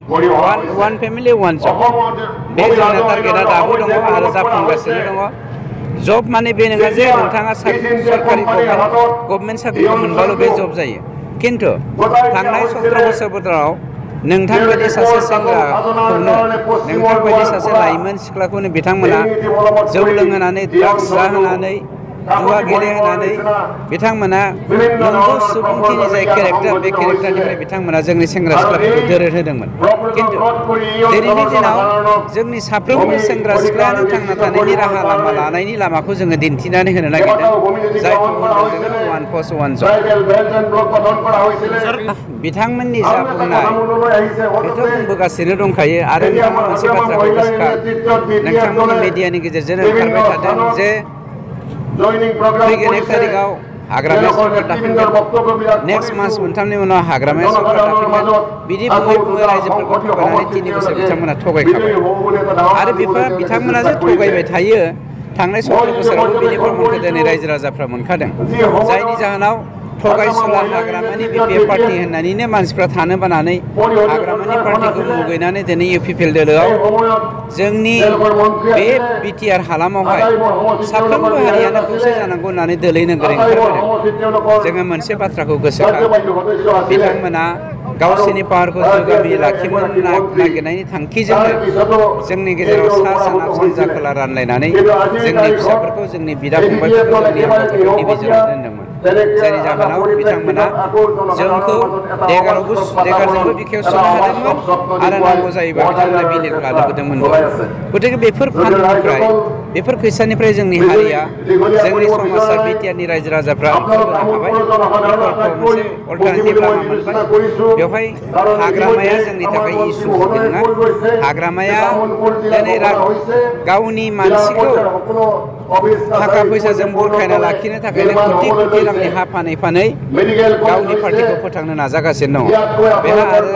One family, one job. बे जोंना टारगेटआ दाबो दङ आरो जाफुंगासिनो दङ। जब माने बे नङा जे नोंथाङा सरकारि गभर्नमेन्ट साख्रिखौ मोनबाल' बे जब जायो। किन्तु थांनाय 17 बोसोराव नोंथांबायदि सासे सेंग्राखौनो नोंथांबायदि सासे लाइमोन सिख्लाखौनो बिथांमोना जौ लोंहोनानै ड्राग्स जाहोनानै जुवा गेलेहोनानै बिथांमोना नंगौ सुबुंथिनि जाय केरेक्टार बे केरेक्टारनिफ्राय बिथांमोना जोंनि सेंग्रा सिख्लाफोरखौ दोरोद होदोंमोन। किन्तु दिनैनि दिनाव जोंनि साफ्रोमबो सेंग्रा सिख्लायानो थांना थानायनि राहा लामा लानायनि लामाखौ जोङो दिन्थिनानै होनो नागिरदों, जायखौ होनो जोङो वान पस्ट वान जब। बिथांमोननि जा बुंनाय बेथ' बुंबोगासिनो दंखायो आरो नोंथाङा मोनसे बाथ्राखौ गोसोखां, नोंथांमोननि मिडियानि गेजेरजों ओंखारबाय थादों जे फैगोन 1 तारिखआव हाग्रामाया सरकार दाफिनगोन, नेक्स्ट मास मोनथामनि उनाव हाग्रामाया सरकार दाफिनगोन, बिदि बुङै बुङै रायजोफोरखौ थगायनानै 3 बोसोर बिथांमोना थगायखाबाय। आरो बिथांमोना जे थगायबाय थायो, थांनाय 17 बोसोरावबो बिनि प्रमाणखौ दिनै रायजो राजाफ्रा मोनखादों। जायनि जाहोनाव थगायसुला हाग्रामानि बिपिएफ पार्टी होननानैनो मानसिफ्रा थानो बानानै हाग्रामानि पार्टीखौ मुगैनानै दिनै इउपिपिएल दोलोआव जोंनि बे बिटिआर हालामावहाय साफ्रोमबो हारियानो खौसे जानांगौ होननानै दोलै नोगोरै ओंखारबोदों। जोङो मोनसे बाथ्राखौ गोसोखां, बिथांमोना गावसोरनि पावारखौ जुगामि लाखिनो नागिरनायनि थांखिजोंनो जोंनि गेजेराव सा सोनाब सानजा खोला रानलायनानै जोंनि फिसाफोरखौ जोंनि बिदा फंबायफोरखौ जोंनि हाबाफोरखौ डिभिजनाव दोनदोंमोन। जायनि जाहोनाव बिथांमोना जोंखौ देगारजोंबो बिखायाव सुनो हादोंमोन आरो नांगौ जायोबा बिथांमोना बिलेट लाबोदोंमोनबो। गतिके बेफोर फाननिफ्राय बेफोर फैसानिफ्राय जोंनि हारिया जोंनि समाजा बिटिआरनि रायजो राजाफ्रा ओंखारबोनो हाबाय, मोनसे अल्टारनेटिभ लामा मोनबाय। बेवहाय हाग्रामाया जोंनि थाखाय इसु नङा। हाग्रामाया दिनै गावनि मानसिखौ थाखा फैसाजों बुरखायना लाखिनो थाखायनो कोटि कोटि रांनि हा फानै फानै गावनि पार्टीखौ फोथांनो नाजागासिनो दङ। बेहा आरो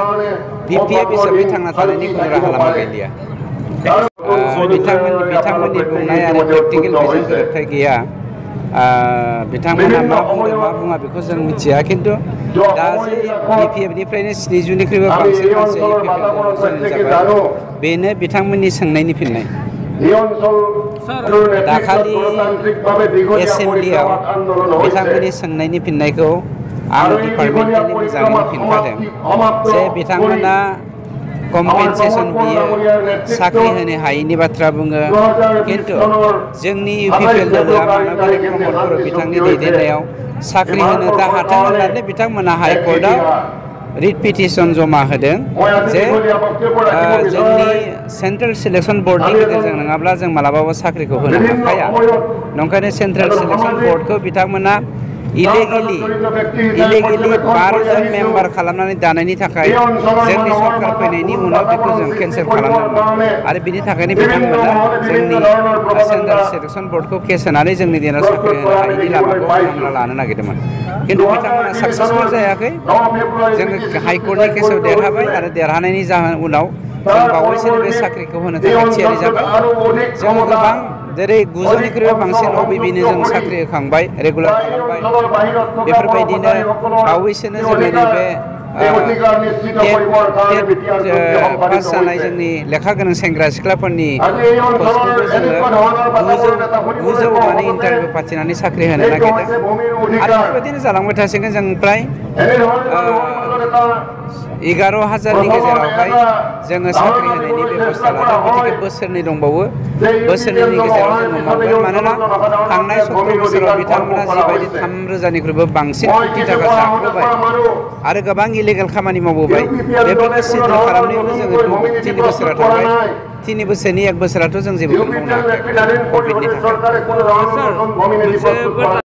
बिपिएफ हिसाबै थांना थानायनि खुनु राहा लामा गैलिया। बिथांमोननि बुंनाय आरो प्रेक्टिकेल बेजों गोरोबथाय गैया। बिथांमोना मा बुंदों मा बुङा बेखौ जों मिथिया, किन्तु दा जे बिपिएफनिफ्रायनो 70निख्रुइबो बांसिन मानसिया इउपिपिएलखौ जइन जाबाय, बेनो बिथांमोननि सोंनायनि फिननाय। दाखालि एसेम्ब्लियाव बिथांमोननि सोंनायनि फिननायखौ आं डिपार्टमेन्टनि मोजाङैनो फिनखादों जे बिथांमोना कम्पेनसेसन बियो, साख्रि होनो हायैनि बाथ्रा बुङो, किन्तु जोंनि इउपिपिएल दोलोआ मानबेन्द्र प्रमद बर' बिथांनि दैदेननायाव साख्रि होनो दा हाथों होननानै बिथांमोना हाइकर्टआव रिट पिटिसन जमा होदों जे जोंनि सेन्ट्रेल सिलेक्सन बर्डनि गेजेरजों नङाब्ला जों मालाबाबो साख्रिखौ होनो हाखाया। नंखायनो सेन्ट्रेल सिलेक्सन बर्डखौ बिथांमोना इलिगेलि 12 जन मेम्बार खालामनानै दानायनि थाखाय जोंनि सरकार फैनायनि उनाव बेखौ जों केन्सेल खालामदोंमोन आरो बिनि थाखायनो बिथांमोना जोंनि सेन्ट्रेल सिलेक्सन बर्डखौ केस होनानै जोंनि दिनाव साख्रि होनो हायैनि लामाखौ बिथांमोना लानो नागिरदोंमोन। किन्तु बिथांमोना साक्सेसफुल जायाखै। जोङो हाइकर्टनि केसाव देरहाबाय आरो देरहानायनि उनाव जों बावैसोनो बे साख्रिखौ होनो थाखाय थियारि जाबाय। जोङो गोबां जेरै 900निख्रुइबो बांसिन अबिबिनो जों साख्रि होखांबाय, रेगुलार खालामबाय। बेफोरबायदिनो बावैसोनो जोंनि नैबे पास जानाय जोंनि लेखा गोनां सेंग्रा सिख्लाफोरनि पस्टखौबो जोङो 900 माने इन्टारभिउ फाथिनानै साख्रि होनो नागिरदों आरो बेफोरबायदिनो जालांबाय थासिगोन। जों प्राय 11,000नि गेजेरावहाय जोङो साख्रि होनायनि बेबस्था लादों। गतिके बोसोरनै दंबावो, बोसोरनैनि गेजेराव जोङो मावगोन। मानोना थांनाय 17 बोसोराव बिथांमोना जिबायदि 3,000निख्रुइबो बांसिन कोटि थाखा जाख्ल'बाय आरो गोबां इलिगेल खामानि मावबोबाय, बेफोरखौ सिद्ध खालामनायावनो जोङो 3 बोसोरा थांबाय। 3 बोसोरनि 1 बोसोराथ' जों जेबोखौनो मावनो हायाखै कभिडनि थाखाय।